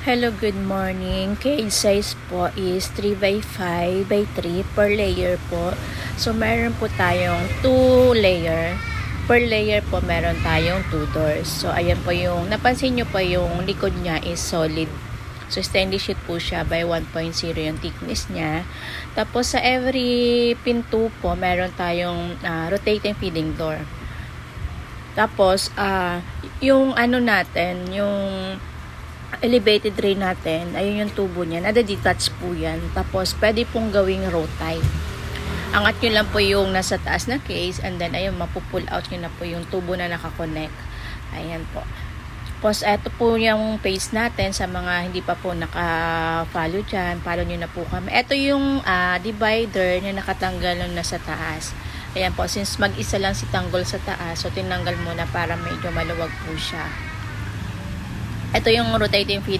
Hello, good morning. Cage size po is 3x5 by 3 per layer po. So, meron po tayong 2 layer. Per layer po, meron tayong 2 doors. So, ayan po yung, napansin nyo po yung likod niya is solid. So, stainless sheet po siya by 1.0 yung thickness niya. Tapos, sa every pinto po, meron tayong rotating feeding door. Tapos, yung ano natin, yung elevated tray natin, ayun yung tubo niya, nada-detach po yan. Tapos, pwede pong gawing row tie. Angat nyo lang po yung nasa taas na case, and then, ayun, mapupull out nyo na po yung tubo na nakakonect. Ayan po. Tapos, eto po yung page natin sa mga hindi pa po naka-follow dyan. Follow nyo na po kami. Eto yung divider na nakatanggal nung nasa taas. Ayan po, since mag-isa lang si tanggol sa taas, so tinanggal muna para medyo maluwag po siya. Ito yung rotating feed.